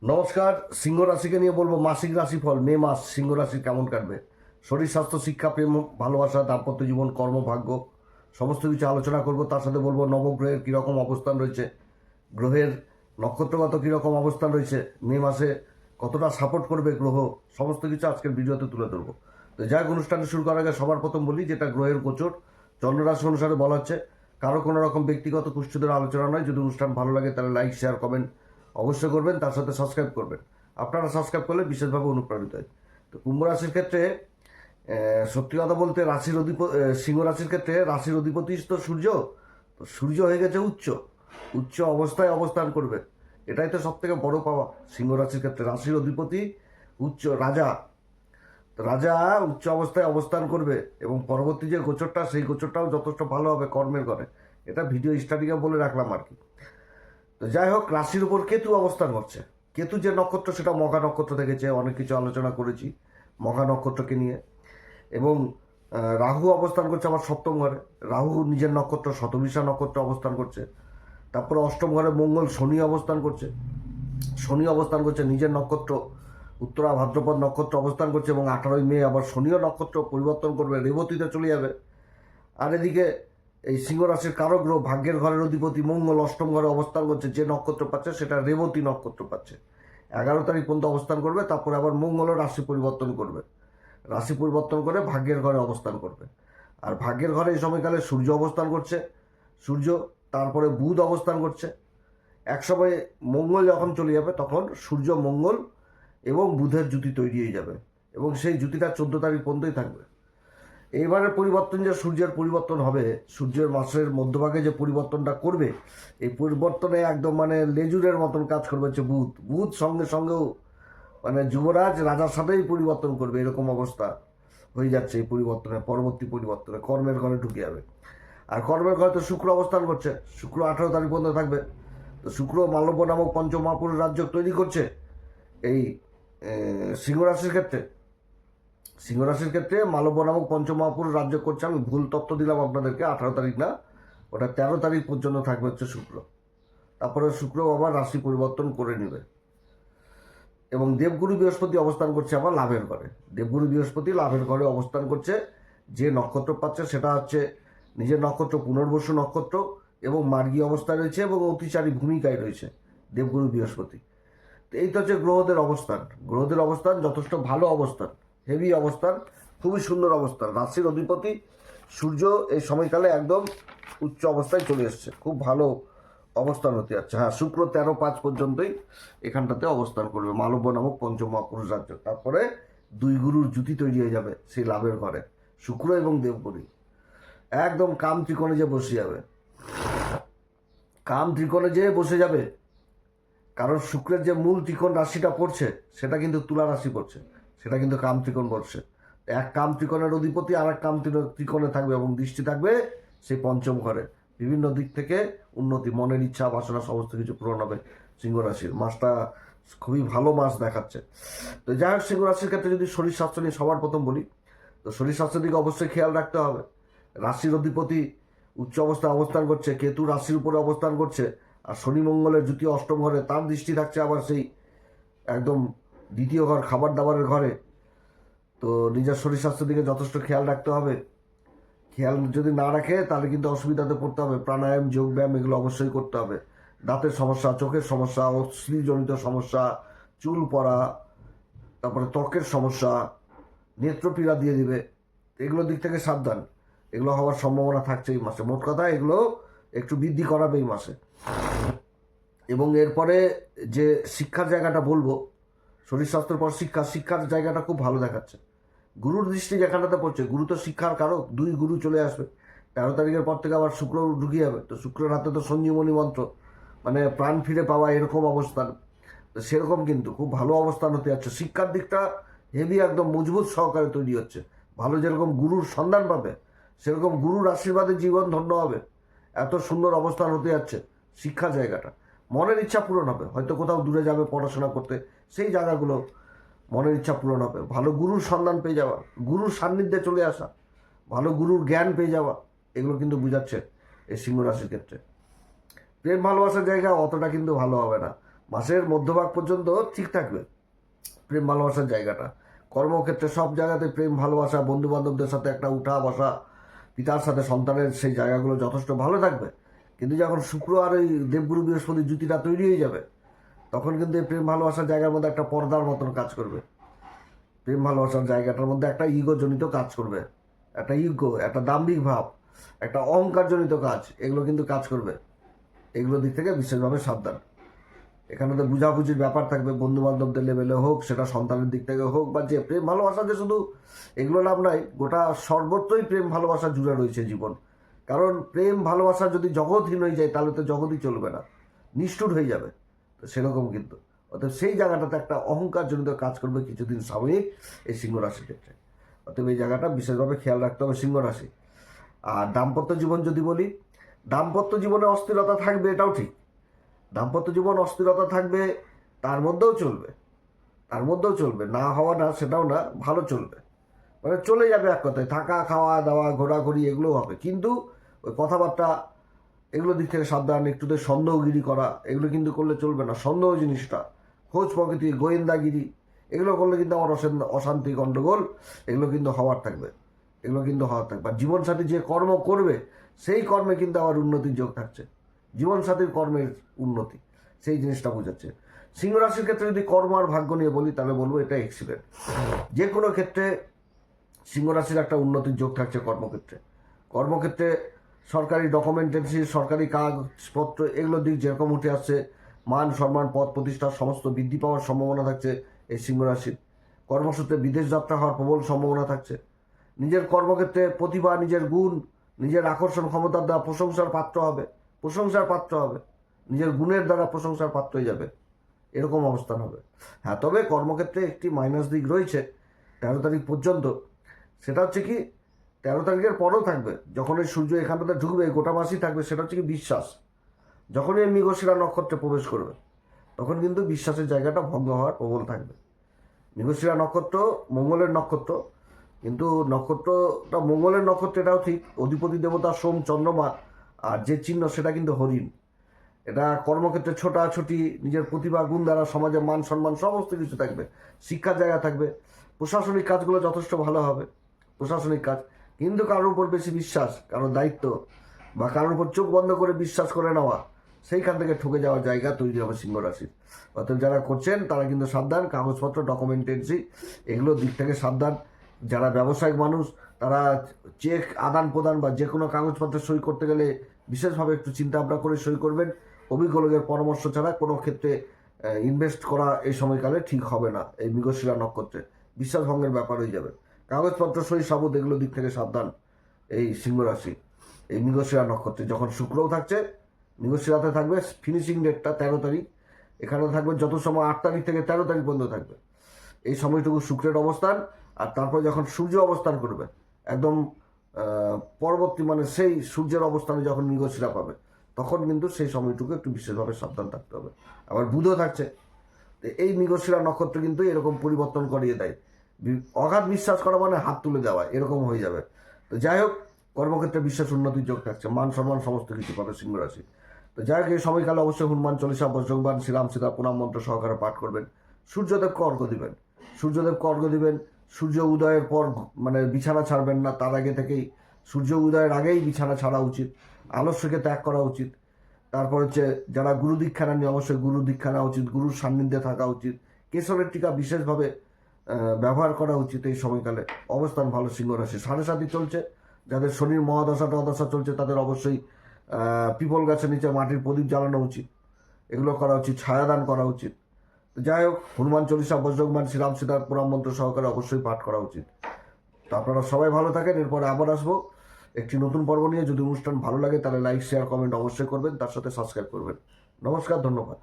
নমস্কার। সিংহ রাশিকে নিয়ে বলবো মাসিক রাশিফল। মে মাস সিংহ রাশি কেমন কাটবে। শরীর স্বাস্থ্য শিক্ষা প্রেম ভালোবাসা দাম্পত্য জীবন কর্মভাগ্য সমস্ত কিছু আলোচনা করব। তার সাথে বলবো নবগ্রহের কীরকম অবস্থান রয়েছে, গ্রহের নক্ষত্রগত কীরকম অবস্থান রয়েছে, মে মাসে কতটা সাপোর্ট করবে গ্রহ, সমস্ত কিছু আজকের ভিডিওতে তুলে ধরবো। তো যাই হোক, অনুষ্ঠানটা শুরু করার আগে সবার প্রথম বলি, যেটা গ্রহের গোচর চন্দ্ররাশি অনুসারে বলা হচ্ছে। কারো কোনো রকম ব্যক্তিগত কুষ্ঠদের আলোচনা নয়। যদি অনুষ্ঠান ভালো লাগে তাহলে লাইক শেয়ার কমেন্ট অবশ্যই করবেন, তার সাথে সাবস্ক্রাইব করবেন। আপনারা সাবস্ক্রাইব করলে বিশেষভাবে অনুপ্রাণিত হয়। তো কুম্ভ রাশির ক্ষেত্রে সত্যি কথা বলতে সিংহ রাশির ক্ষেত্রে রাশির অধিপতি তো সূর্য। তো সূর্য হয়ে গেছে উচ্চ উচ্চ অবস্থায় অবস্থান করবে। এটাই তো সব থেকে বড় পাওয়া সিংহ রাশির ক্ষেত্রে। রাশির অধিপতি উচ্চ রাজা, তো রাজা উচ্চ অবস্থায় অবস্থান করবে এবং পরবর্তী যে গোচরটা সেই গোচরটাও যথেষ্ট ভালো হবে কর্মের ঘরে। এটা ভিডিও স্টার্টিংয়ে বলে রাখলাম আর কি। তো যাই হোক, রাশির উপর কেতু অবস্থান করছে। কেতু যে নক্ষত্র সেটা মঘা নক্ষত্র থেকেছে, অনেক কিছু আলোচনা করেছি মঘা নক্ষত্রকে নিয়ে। এবং রাহু অবস্থান করছে আমার সপ্তম ঘরে। রাহু নিজের নক্ষত্র শতবিশা নক্ষত্র অবস্থান করছে। তারপরে অষ্টম ঘরে মঙ্গল শনি অবস্থান করছে। শনি অবস্থান করছে নিজের নক্ষত্র উত্তরা ভাদ্রপদ নক্ষত্র অবস্থান করছে এবং 18ই মে আবার শনিও নক্ষত্র পরিবর্তন করবে, রেবতীতে চলে যাবে। আর এদিকে এই সিংহ রাশির কারক গ্রহ ভাগ্যের ঘরের অধিপতি মঙ্গল অষ্টম ঘরে অবস্থান করছে। যে নক্ষত্র পাচ্ছে সেটা রেবতী নক্ষত্র পাচ্ছে। 11 তারিখ পর্যন্ত অবস্থান করবে, তারপরে আবার মঙ্গলও রাশি পরিবর্তন করবে। রাশি পরিবর্তন করে ভাগ্যের ঘরে অবস্থান করবে। আর ভাগ্যের ঘরে এই সময়কালে সূর্য অবস্থান করছে। সূর্য, তারপরে বুধ অবস্থান করছে। একসময় মঙ্গল যখন চলে যাবে তখন সূর্য মঙ্গল এবং বুধের জুতি তৈরি হয়ে যাবে এবং সেই জুতিটা 14 তারিখ পর্যন্তই থাকবে। এইবারের পরিবর্তন যে সূর্যের পরিবর্তন হবে, সূর্যের মাসের মধ্যভাগে যে পরিবর্তনটা করবে, এই পরিবর্তনে একদম লেজুরের মতন কাজ করবে হচ্ছে বুধ। বুধ সঙ্গে সঙ্গেও যুবরাজ রাজার সাথেই পরিবর্তন করবে, এরকম অবস্থা হয়ে যাচ্ছে। এই পরিবর্তনে পরবর্তী পরিবর্তনে কর্মের ঘরে ঢুকে যাবে। আর কর্মের ঘরে তো শুক্র অবস্থান করছে। শুক্র 18 তারিখ পর্যন্ত থাকবে। তো শুক্র মালব্য নামক পঞ্চমহাপুরুষ রাজ্য তৈরি করছে এই সিংহ রাশির ক্ষেত্রে। সিংহ রাশির ক্ষেত্রে মালব্য নামক পঞ্চমহাপুরুষ রাজ্য করছে। আমি ভুল তথ্য দিলাম আপনাদেরকে, 18 তারিখ না, ওটা 13 তারিখ পর্যন্ত থাকবে হচ্ছে শুক্র। তারপরে শুক্র আবার রাশি পরিবর্তন করে নেবে এবং দেবগুরু বৃহস্পতি অবস্থান করছে আবার লাভের ঘরে। দেবগুরু বৃহস্পতি লাভের ঘরে অবস্থান করছে। যে নক্ষত্র পাচ্ছে সেটা হচ্ছে নিজের নক্ষত্র পুনর্বসু নক্ষত্র এবং মার্গী অবস্থায় রয়েছে এবং অতিচারী ভূমিকায় রয়েছে দেবগুরু বৃহস্পতি। তো এই তো হচ্ছে গ্রহদের অবস্থান। গ্রহদের অবস্থান যথেষ্ট ভালো অবস্থান, হেভি অবস্থান, খুবই সুন্দর অবস্থান। রাশির অধিপতি সূর্য এই সময়কালে একদম উচ্চ অবস্থায় চলে এসছে, খুব ভালো অবস্থান হতে যাচ্ছে। হ্যাঁ, শুক্র 13-5 পর্যন্তই এখানটাতে অবস্থান করবে মালব্য নামক পঞ্চমহাপুরুষ রাজ্য। তারপরে দুই গুরুর জুতি তৈরি হয়ে যাবে সেই লাভের ঘরে, শুক্র এবং দেবগুরু একদম কাম ত্রিকোণে যে বসে যাবে। কাম ত্রিকোণে যে বসে যাবে, কারণ শুক্রের যে মূল ত্রিকোণ রাশিটা পড়ছে সেটা কিন্তু তুলা রাশি পড়ছে, সেটা কিন্তু কাম ত্রিকোণ পড়ছে। এক কাম ত্রিকোণের অধিপতি আর এক কাম ত্রিকোণে থাকবে এবং দৃষ্টি থাকবে সেই পঞ্চম ঘরে। বিভিন্ন দিক থেকে উন্নতি, মনের ইচ্ছা বাসনা সমস্ত কিছু পূরণ হবে সিংহ রাশির। মাসটা খুবই ভালো মাস দেখাচ্ছে। তো যাই হোক, সিংহ রাশির ক্ষেত্রে যদি শরীর স্বাস্থ্য নিয়ে সবার প্রথম বলি, তো শরীর স্বাস্থ্যের দিকে অবশ্যই খেয়াল রাখতে হবে। রাশির অধিপতি উচ্চ অবস্থায় অবস্থান করছে, কেতু রাশির উপরে অবস্থান করছে, আর শনি মঙ্গলের জুতি অষ্টম ঘরে, তার দৃষ্টি থাকছে আবার সেই একদম দ্বিতীয় ঘর খাবার দাবারের ঘরে। তো নিজের শরীর স্বাস্থ্যের দিকে যথেষ্ট খেয়াল রাখতে হবে। খেয়াল যদি না রাখে তাহলে কিন্তু অসুবিধাতে পড়তে হবে। প্রাণায়াম যোগব্যায়াম এগুলো অবশ্যই করতে হবে। দাঁতের সমস্যা, চোখের সমস্যা, অস্থিজনিত সমস্যা, চুল পড়া, তারপরে ত্বকের সমস্যা, নেত্রপীড়া দিয়ে দিবে, এগুলো দিক থেকে সাবধান। এগুলো হওয়ার সম্ভাবনা থাকছে এই মাসে। মোট কথা এগুলো একটু বৃদ্ধি করাবে এই মাসে। এবং এরপরে যে শিক্ষার জায়গাটা বলবো, শরীর স্বাস্থ্যের পর শিক্ষার জায়গাটা খুব ভালো দেখাচ্ছে। গুরুর দৃষ্টি যেখানটাতে পড়ছে, গুরু তো শিক্ষার কারক, দুই গুরু চলে আসবে। 13 তারিখের পর থেকে আবার শুক্র ঢুকিয়ে যাবে। তো শুক্রের হাতে তো সঞ্জীবনী মন্ত্র, প্রাণ ফিরে পাওয়া এরকম অবস্থান। তো সেরকম কিন্তু খুব ভালো অবস্থান হতে যাচ্ছে। শিক্ষার দিকটা হেভি একদম মজবুত সহকারে তৈরি হচ্ছে। ভালো যেরকম গুরুর সন্ধান পাবে, সেরকম গুরুর আশীর্বাদে জীবন ধন্য হবে। এত সুন্দর অবস্থান হতে যাচ্ছে শিক্ষা জায়গাটা। মনের ইচ্ছা পূরণ হবে, হয়তো কোথাও দূরে যাবে পড়াশোনা করতে, সেই জায়গাগুলো মনের ইচ্ছা পূরণ হবে। ভালো গুরুর সন্ধান পেয়ে যাওয়া, গুরুর সান্নিধ্যে চলে আসা, ভালো গুরুর জ্ঞান পেয়ে যাওয়া, এগুলো কিন্তু বুঝাচ্ছে এই সিংহ রাশির ক্ষেত্রে। প্রেম ভালোবাসার জায়গা অতটা কিন্তু ভালো হবে না। মাসের মধ্যভাগ পর্যন্ত ঠিক থাকবে প্রেম ভালোবাসার জায়গাটা। কর্মক্ষেত্রে সব জায়গাতে প্রেম ভালোবাসা, বন্ধু বান্ধবদের সাথে একটা উঠা বসা, পিতার সাথে সন্তানের সেই জায়গাগুলো যথেষ্ট ভালো থাকবে। কিন্তু যখন শুক্র আর ওই দেবগুরু বৃহস্পতির জুতিটা তৈরি হয়ে যাবে, তখন কিন্তু এই প্রেম ভালোবাসার জায়গার মধ্যে একটা পর্দার মতন কাজ করবে। প্রেম ভালোবাসার জায়গাটার মধ্যে একটা ইগোজনিত কাজ করবে, একটা ইগো, একটা দাম্ভিক ভাব, একটা অহংকারজনিত কাজ, এগুলো কিন্তু কাজ করবে। এগুলো দিক থেকে বিশেষভাবে সাবধান। এখানে তো বুঝাবুঝির ব্যাপার থাকবে, বন্ধু বান্ধবদের লেভেলে হোক, সেটা সন্তানের দিক থেকে হোক, বা যে প্রেম ভালোবাসা যে শুধু এগুলো লাভ নাই, গোটা সর্বত্রই প্রেম ভালোবাসা জুড়ে রয়েছে জীবন। কারণ প্রেম ভালোবাসা যদি জগৎহীন হয়ে যায়, তাহলে তো জগৎই চলবে না, নিষ্ঠুর হয়ে যাবে। তো সেরকম কিন্তু অতএব সেই জায়গাটাতে একটা অহংকারজনিত কাজ করবে কিছুদিন সাময়িক এই সিংহ রাশির ক্ষেত্রে। অতএব এই জায়গাটা বিশেষভাবে খেয়াল রাখতে হবে সিংহ রাশি। আর দাম্পত্য জীবন যদি বলি, দাম্পত্য জীবনে অস্থিরতা থাকবে, এটাও ঠিক। দাম্পত্য জীবন অস্থিরতা থাকবে, তার মধ্যেও চলবে, তার মধ্যেও চলবে, না হওয়া না সেটাও না, ভালো চলবে, মানে চলে যাবে এক কথায়। থাকা, খাওয়া দাওয়া, ঘোরাঘুরি এগুলোও হবে, কিন্তু ওই কথাবার্তা এগুলো দিক থেকে সাবধান। একটুতে সন্দেহগিরি করা, এগুলো কিন্তু করলে চলবে না। সন্দেহ জিনিসটা, খোঁজ প্রকৃতি, গোয়েন্দাগিরি, এগুলো করলে কিন্তু আমার অশান্তি, গণ্ডগোল এগুলো কিন্তু হওয়ার থাকবে, এগুলো কিন্তু হওয়ার থাকবে। আর জীবনসাথী যে কর্ম করবে, সেই কর্মে কিন্তু আবার উন্নতির যোগ থাকছে। জীবনসাথীর কর্মের উন্নতি, সেই জিনিসটা বোঝাচ্ছে। সিংহ রাশির ক্ষেত্রে যদি কর্ম আর ভাগ্য নিয়ে বলি, তাহলে বলবো এটা এক্সিলেন্ট। যে কোনো ক্ষেত্রে সিংহ রাশির একটা উন্নতির যোগ থাকছে কর্মক্ষেত্রে। কর্মক্ষেত্রে সরকারি ডকুমেন্টেন্সি, সরকারি কাগজপত্র এগুলোর দিক যেরকম উঠে আসছে, মান সম্মান, পদ প্রতিষ্ঠার সমস্ত বৃদ্ধি পাওয়ার সম্ভাবনা থাকছে এই সিংহ রাশির। কর্মসূত্রে বিদেশ যাত্রা হওয়ার প্রবল সম্ভাবনা থাকছে। নিজের কর্মক্ষেত্রে প্রতিভা, নিজের গুণ, নিজের আকর্ষণ ক্ষমতার দ্বারা প্রশংসার পাত্র হবে, প্রশংসার পাত্র হবে, নিজের গুণের দ্বারা প্রশংসার পাত্র হয়ে যাবে, এরকম অবস্থান হবে। হ্যাঁ, তবে কর্মক্ষেত্রে একটি মাইনাস দিক রয়েছে 13 তারিখ পর্যন্ত। সেটা হচ্ছে কি, 13 তারিখের পরেও থাকবে, যখন এই সূর্য এখানটাতে ঢুকবে, গোটা মাসই থাকবে। সেটা হচ্ছে কি বিশ্বাস। যখনই এই মৃগশিরা নক্ষত্রে প্রবেশ করবে, তখন কিন্তু বিশ্বাসের জায়গাটা ভঙ্গ হওয়ার প্রবল থাকবে। মৃগশিরা নক্ষত্র মঙ্গলের নক্ষত্র, কিন্তু নক্ষত্রটা মঙ্গলের নক্ষত্র, এটাও ঠিক। অধিপতি দেবতা সোম, চন্দ্রমা, আর যে চিহ্ন সেটা কিন্তু হরিণ। এটা কর্মক্ষেত্রে ছোটাছুটি, নিজের প্রতিভা গুণ দ্বারা সমাজে মান সম্মান সমস্ত কিছু থাকবে। শিক্ষার জায়গা থাকবে, প্রশাসনিক কাজগুলো যথেষ্ট ভালো হবে, প্রশাসনিক কাজ। কিন্তু কারোর উপর বেশি বিশ্বাস, কারোর দায়িত্ব, বা কারোর উপর চোখ বন্ধ করে বিশ্বাস করে নেওয়া, সেইখান থেকে ঠকে যাওয়ার জায়গা তৈরি হবে সিংহ রাশির। অর্থাৎ যারা করছেন তারা কিন্তু সাবধান। কাগজপত্র, ডকুমেন্টেন্সি এগুলোর দিক থেকে সাবধান। যারা ব্যবসায়িক মানুষ, তারা চেক আদান প্রদান বা যে কোনো কাগজপত্রে সই করতে গেলে বিশেষভাবে একটু চিন্তা ভাবনা করে সই করবেন। অভিজ্ঞ লোকের পরামর্শ ছাড়া কোনো ক্ষেত্রে ইনভেস্ট করা এই সময়কালে ঠিক হবে না। এই মৃগশিরা নক্ষত্রে বিশ্বাসভঙ্গের ব্যাপার হয়ে যাবে। কাগজপত্র, সই সাবুত এগুলো দিক থেকে সাবধান এই সিংহ রাশি। এই মৃগশিরা নক্ষত্রে যখন শুক্রও থাকছে, মৃগশিরাতে থাকবে ফিনিশিং ডেটটা 13 তারিখ, এখানে থাকবে যত সময় 8 তারিখ থেকে 13 তারিখ পর্যন্ত থাকবে এই সময়টুকু শুক্রের অবস্থান। আর তারপর যখন সূর্য অবস্থান করবে একদম পরবর্তী, মানে সেই সূর্যের অবস্থানে যখন মৃগশিরা পাবে, তখন কিন্তু সেই সময়টুকু একটু বিশেষভাবে সাবধান থাকতে হবে। আবার বুধও থাকছে, এই মৃগশিরা নক্ষত্র কিন্তু এরকম পরিবর্তন করিয়ে দেয়। অগাধ বিশ্বাস করা মানে হাত তুলে দেওয়া, এরকম হয়ে যাবে। তো যাই হোক, কর্মক্ষেত্রে বিশেষ উন্নতির যোগ থাকছে, মান সম্মান সমস্ত কিছু পাবে সিংহ রাশি। তো যাই হোক, এই সময়কালে অবশ্যই হনুমান চল্লিশা, বজ্রংবান, শ্রীরাম সীতা প্রণাম মন্ত্র সহকারে পাঠ করবেন। সূর্যদেবকে অর্ঘ্য দিবেন, সূর্যদেবকে অর্ঘ্য দিবেন। সূর্য উদয়ের পর, মানে বিছানা ছাড়বেন না, তার আগে থেকেই, সূর্য উদয়ের আগেই বিছানা ছাড়া উচিত, আলস্যকে ত্যাগ করা উচিত। তারপর হচ্ছে যারা গুরু দীক্ষা নেননি, অবশ্যই গুরু দীক্ষা নেওয়া উচিত, গুরুর সান্নিধ্যে থাকা উচিত। কেশরের টিকা বিশেষভাবে ব্যবহার করা উচিত এই সময়কালে। অবস্থান ভালো সিংহ রাশি, 7.5 চলছে। যাদের শনির মহাদশা টদশা চলছে, তাদের অবশ্যই পিপল গাছের নিচে মাটির প্রদীপ জ্বালানো উচিত, এগুলো করা উচিত, ছায়াদান করা উচিত। যাই হোক, হনুমান চল্লিশা, বজ্রংবান, শ্রীরাম সীতার প্রণাম মন্ত্র সহকারে অবশ্যই পাঠ করা উচিত। তো আপনারা সবাই ভালো থাকেন। এরপরে আবার আসবো একটি নতুন পর্ব নিয়ে। যদি অনুষ্ঠান ভালো লাগে তাহলে লাইক, শেয়ার, কমেন্ট অবশ্যই করবেন, তার সাথে সাবস্ক্রাইব করবেন। নমস্কার, ধন্যবাদ।